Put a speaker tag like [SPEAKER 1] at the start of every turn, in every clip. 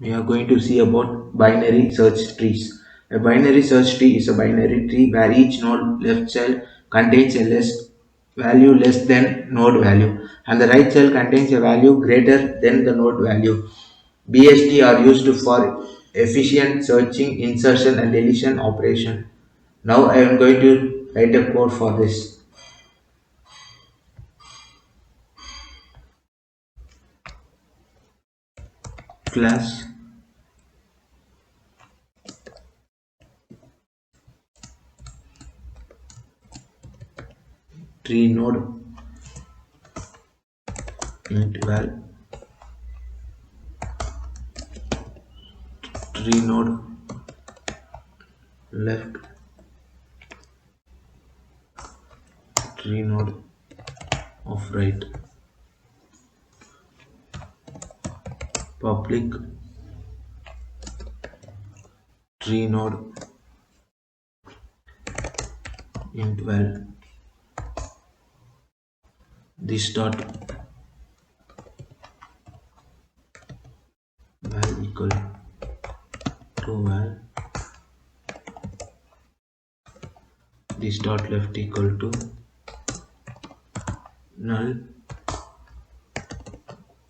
[SPEAKER 1] We are going to see about binary search trees. A binary search tree is a binary tree where each node left child contains a value less than node value and the right child contains a value greater than the node value. BST are used for efficient searching, insertion and deletion operation. Now I am going to write a code for this. Class tree node int val tree node left tree node of right public tree node int val this dot val equal to val this dot left equal to null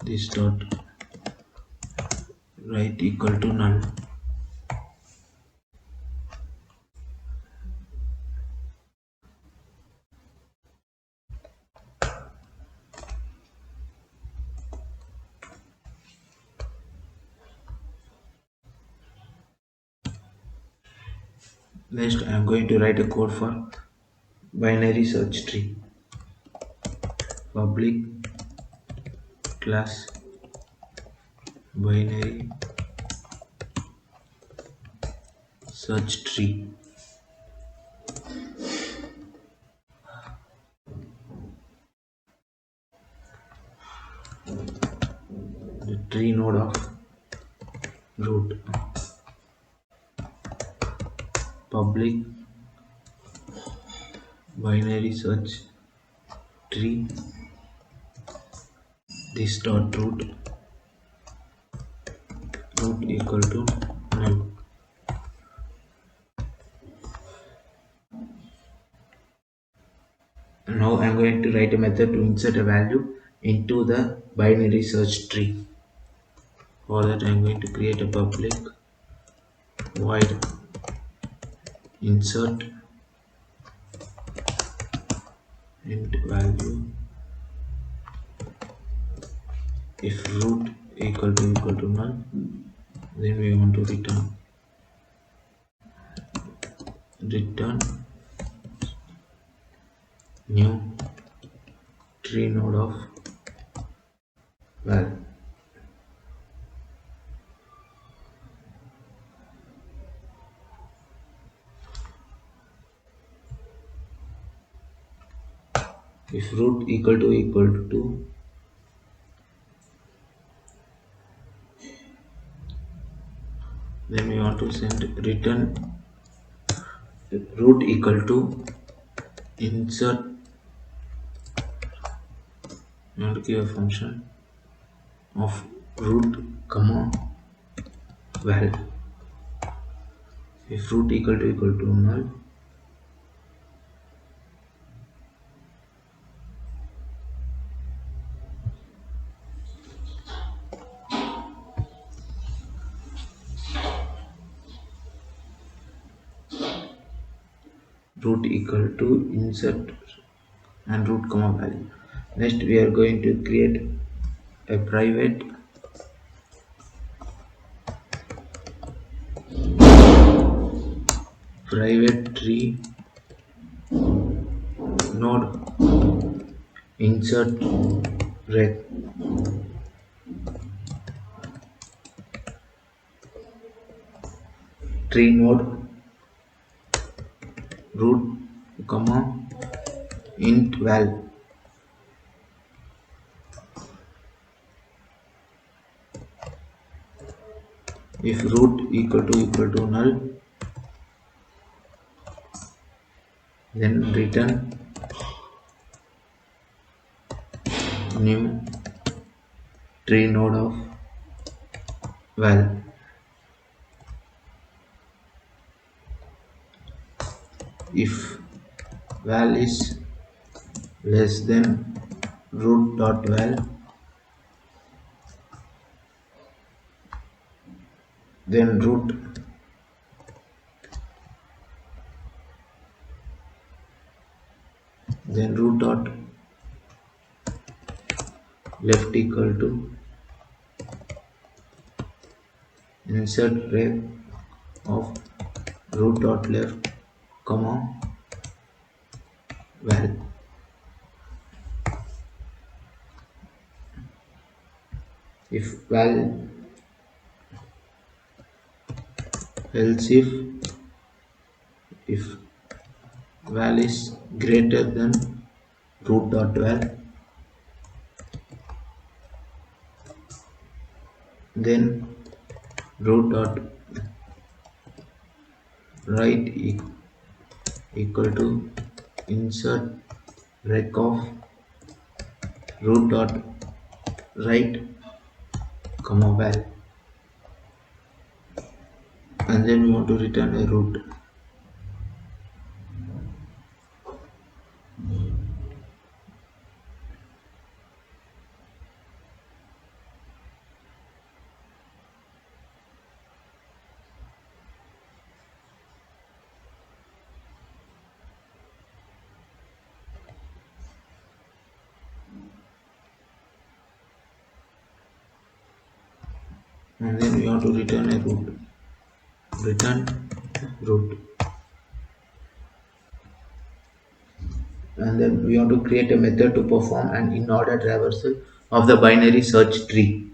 [SPEAKER 1] this dot right equal to null. Next I am going to write a code for binary search tree. Public class binary search tree. The tree node of root. Public binary search tree this dot root equal to null. Now I am going to write a method to insert a value into the binary search tree. For that I am going to create a public void insert int value if root equal to null, then we want to return new tree node of val. If root equal to then we want to send return root equal to insert. We want to give a function of root comma val. If root equal to null, root equal to insert and root comma value. Next we are going to create a private tree node insert rec tree node root comma int val. If root equal to null, then return new tree node of val. If val is less than root dot val, then root dot left equal to insert rep of root dot left comma val. If val, else if val is greater than root dot val, then root dot right equal to insert rec of root dot right comma val, and then we want to return a root. And then we want to return a root, and then we want to create a method to perform an in-order traversal of the binary search tree.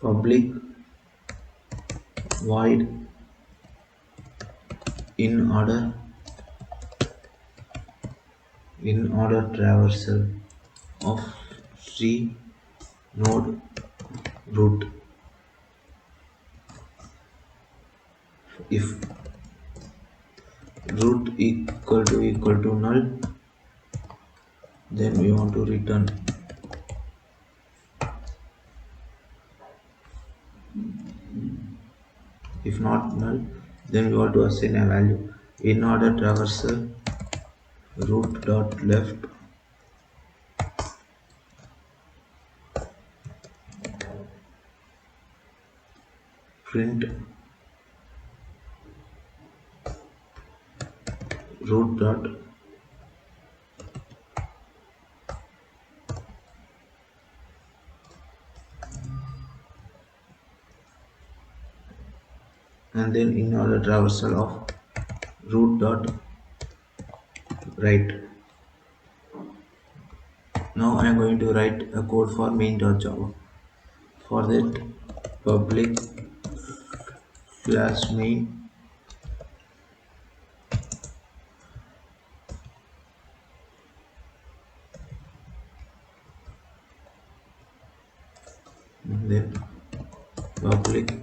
[SPEAKER 1] Public void in order traversal of tree node root. If root equal to null, then we want to return. If not null, then we want to assign a value. In order traversal root dot left print root dot and then in order traversal of root dot right. Now I am going to write a code for main.java. For that, public class main and then public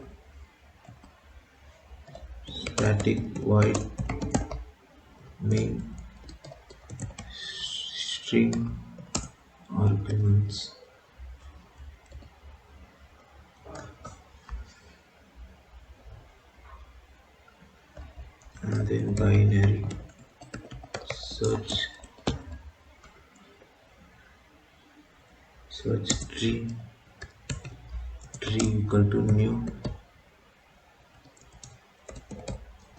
[SPEAKER 1] static void main string arguments, and then binary search tree equal to new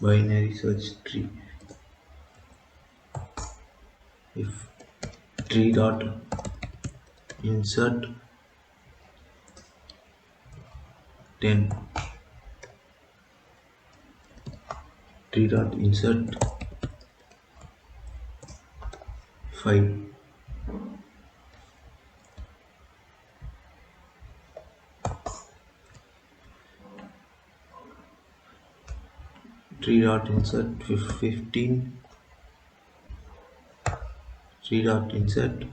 [SPEAKER 1] binary search tree. If tree dot insert 10, tree dot insert 5, tree dot insert 15, tree dot insert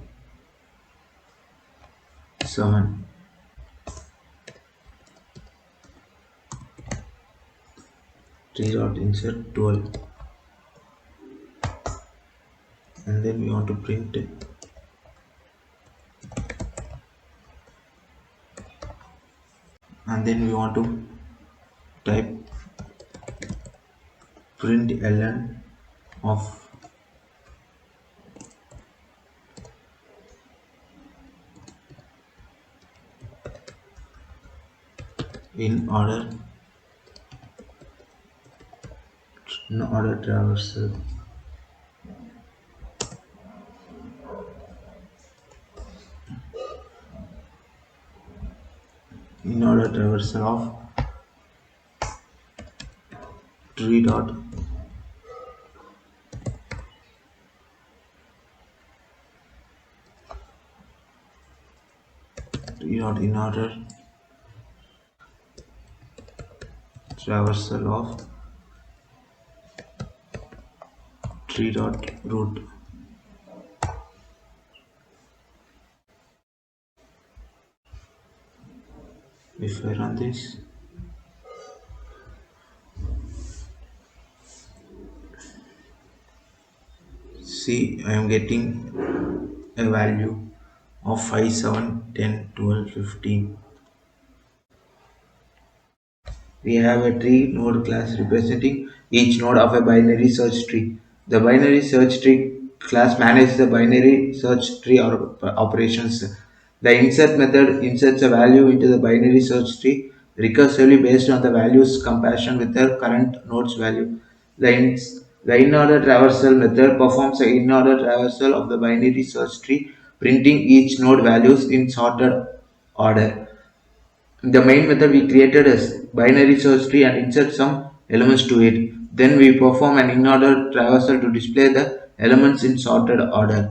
[SPEAKER 1] 7, tree dot insert 12, and then we want to print and then we want to type println of in order traversal of tree dot in order traversal of tree dot root. If I run this, see I am getting a value of 5, 7, 10, 12, 15. We have a tree node class representing each node of a binary search tree. The binary search tree class manages the binary search tree operations. The insert method inserts a value into the binary search tree recursively based on the value's comparison with the current node's value. The in-order traversal method performs an in-order traversal of the binary search tree, printing each node values in sorted order. The main method we created is binary search tree and insert some elements to it. Then we perform an in-order traversal to display the elements in sorted order.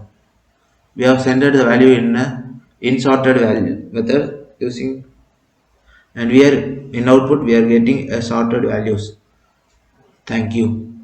[SPEAKER 1] We have centered the value in a in sorted value method using, and we are in output we are getting a sorted values. Thank you.